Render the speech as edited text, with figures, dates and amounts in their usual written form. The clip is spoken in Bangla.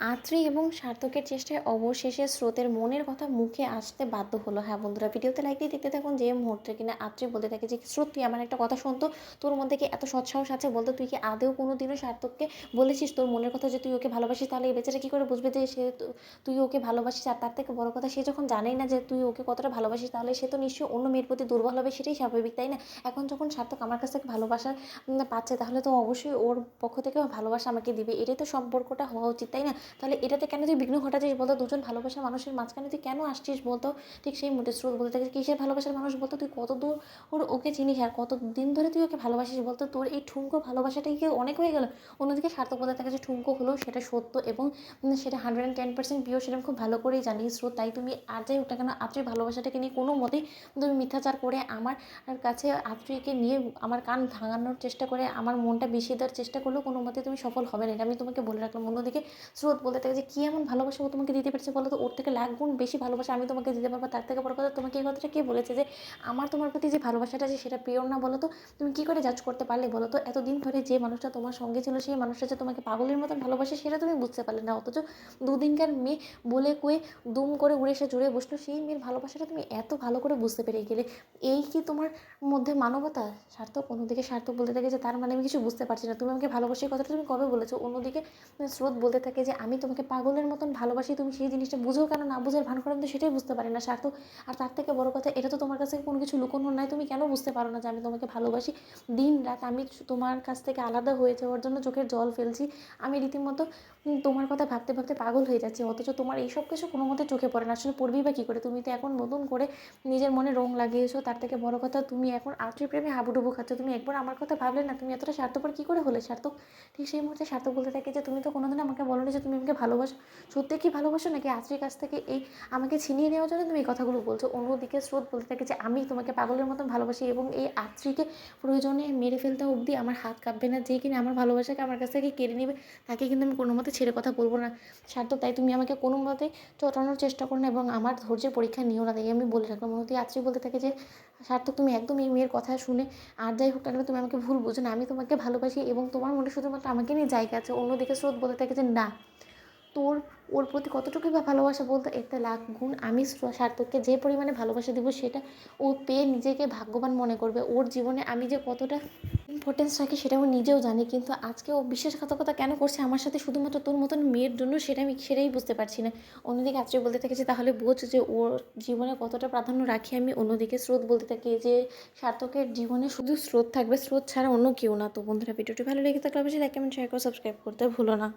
আত্রি এবং সার্থকের চেষ্টায় অবশেষে স্রোতের মনের কথা মুখে আসতে বাধ্য হলো। হ্যাঁ বন্ধুরা, ভিডিওতে লাইক দিয়ে দেখতে থাকুন। যে মুহূর্তে কিনা আত্রি বলতে থাকে যে স্রোত, তুই আমার একটা কথা শুনতো, তোর মধ্যে কি এত সৎসাহস আছে বলতো, তুই কি আদেও কোনো দিনও সার্থককে বলেছিস তোর মনের কথা যে তুই ওকে ভালোবাসিস? তাহলে এই বেচারা কী করে বুঝবে যে তুই ওকে ভালোবাসিস? আর তার থেকে বড় কথা, সে যখন জানেই না যে তুই ওকে কতটা ভালোবাসিস, তাহলে সে তো নিশ্চয়ই অন্য মেয়ের প্রতি দুর্বল হবে, সেটাই স্বাভাবিক, তাই না? এখন যখন সার্থক আমার কাছ থেকে ভালোবাসা পাচ্ছে, তাহলে তো অবশ্যই ওর পক্ষ থেকেও ভালোবাসা আমাকে দিবে। এটাই তো সম্পর্কটা হওয়া উচিত, তাই না? তাহলে এটাতে কেন তুই বিঘ্ন ঘটাচ্ছিস বলতো? দুজন ভালোবাসার মানুষের মাঝখানে তুই কেন আসছিস বলতো? ঠিক সেই মুহূর্তে স্রোত বলতে থাকে, কিসের ভালোবাসার মানুষ বলতো? তুই কত দূর ওকে চিনিস আর কত দিন ধরে তুই ওকে ভালোবাসিস বলতো? তোর এই ঠুনকো ভালোবাসাটাই কি অনেক হয়ে গেল? অন্যদিকে সার্থক বলতে থাকে যে ঠুনকো হলেও সেটা সত্য এবং সেটা 110% পিওর, সেটা আমি খুব ভালো করেই জানি স্রোত। তাই তুমি আর যাই হোক না কেন, আত্রীর ভালোবাসাটাকে নিয়ে কোনো মতেই তুমি মিথ্যাচার করে আমার কাছে আত্রীকে নিয়ে আমার কান ভাঙানোর চেষ্টা করে আমার মনটা বিষিয়ে দেওয়ার চেষ্টা করলেও কোনো মতে তুমি সফল হবে না, এটা আমি তোমাকে বলে রাখলাম। অন্যদিকে স্রোত বলতে থাকে যে কী এমন ভালোবাসা ও তোমাকে দিতে পেরেছে বলো তো? ওর থেকে লাখ গুণ বেশি ভালোবাসা আমি তোমাকে দিতে পারবো। তার থেকে বড় কথা, তোমাকে এই কথাটা কে বলেছে যে আমার তোমার প্রতি যে ভালোবাসাটা আছে সেটা পিওর না বলো তো? তুমি কী করে জাজ করতে পারলে বলো তো? এতদিন ধরে যে মানুষটা তোমার সঙ্গে ছিল, সেই মানুষটা যে তোমাকে পাগলের মতন ভালোবাসে সেটা তুমি বুঝতে পারলে না, অথচ দুদিনকার মেয়ে বলে কয়ে দুম করে উড়ে এসে জুড়ে বসলো, সেই মেয়ের ভালোবাসাটা তুমি এত ভালো করে বুঝতে পেরে গেলে। এই কি তোমার মধ্যে মানবতা? সার্থক অন্যদিকে সার্থক বলতে থাকে যে তার মানে আমি কিছু বুঝতে পারছি না, তুমি আমাকে ভালোবাসি কথাটা তুমি কবে বলেছো? অন্যদিকে স্রোত বলতে থাকে যে আমি তোমাকে পাগলের মতন ভালোবাসি, তুমি সেই জিনিসটা বুঝো কেন? না বুঝার ভান করে, আমি তো সেটাই বুঝতে পারি না সার্থক। আর তার থেকে বড় কথা, এটা তো তোমার কাছে কোনো কিছু লুকোনোর নাই, তুমি কেন বুঝতে পারো না যে আমি তোমাকে ভালোবাসি? দিন রাত আমি তোমার কাছ থেকে আলাদা হয়ে যাওয়ার জন্য চোখের জল ফেলছি, আমি রীতিমতো তোমার কথা ভাবতে ভাবতে পাগল হয়ে যাচ্ছি, অথচ তোমার এইসব কিছু কোনো মতে চোখে পড়ে না। আসলে পড়বেই বা কী করে? তুমি তো এখন নতুন করে নিজের মনে রং লাগিয়েছো। তার থেকে বড় কথা, তুমি এখন আত্মীয় প্রেমে হাবুডুবু খাচ্ছ। তুমি একবার আমার কথা ভাবলে না? তুমি এতটা স্বার্থপর কী করে হলে সার্থক? ঠিক সেই মুহূর্তে সার্থক বলতে থাকে যে তুমি তো কোনোদিন আমাকে বলোনি যে তুমি আমাকে ভালোবাসো। সত্যি কি ভালোবাসো, নাকি আত্মীর কাছ থেকে এই আমাকে ছিনিয়ে নেওয়ার জন্য তুমি এই কথাগুলো বলছো? অন্যদিকে স্রোত বলতে থাকে যে আমি তোমাকে পাগলের মতন ভালোবাসি এবং এই আত্মীকে প্রয়োজনে মেরে ফেলতে অবধি আমার হাত কাঁপবে না। যে কিনা আমার ভালোবাসাকে আমার কাছ থেকে কেড়ে নেবে, তাকে কিন্তু আমি কোনো মতে ছেড়ে কথা বলবো না সার্থক। তাই তুমি আমাকে কোনো মতে চটানোর চেষ্টা করো না এবং আমার ধৈর্যের পরীক্ষা নিও না, তাই আমি বলে রাখলাম। অন্যদিকে আত্মী বলতে থাকে যে সার্থক, তুমি একদম এই মেয়ের কথা শুনে আর যাই হোক না কেন, তুমি আমাকে ভুল বুঝো না, আমি তোমাকে ভালোবাসি এবং তোমার মনে শুধুমাত্র আমাকে নিয়ে জায়গা আছে। অন্যদিকে স্রোত বলতে থাকে যে না, তোর ওর প্রতি কতটুকুই বা ভালোবাসা বলতে, এতে লাখ গুণ আমি সার্থককে যে পরিমাণে ভালোবাসা দিব, সেটা ও পেয়ে নিজেকে ভাগ্যবান মনে করবে। ওর জীবনে আমি যে কতটা ইম্পর্টেন্স রাখি সেটা ও নিজেও জানে, কিন্তু আজকে ও বিশ্বাসঘাতকতা কেন করছে আমার সাথে শুধুমাত্র তোর মতন মেয়ের জন্য, সেটাই বুঝতে পারছি না। অন্যদিকে আত্মীয় বলতে থাকে যে তাহলে বোঝ যে ওর জীবনে কতটা প্রাধান্য রাখি আমি। অন্যদিকে স্রোত বলতে থাকে যে সার্থকের জীবনে শুধু স্রোত থাকবে, স্রোত ছাড়া অন্য কেউ না। তো বন্ধুরা, ভিডিওটি ভালো লেগে থাকলে অবশ্যই লাইক কমেন্ট শেয়ার করে সাবস্ক্রাইব করতে ভুলো না।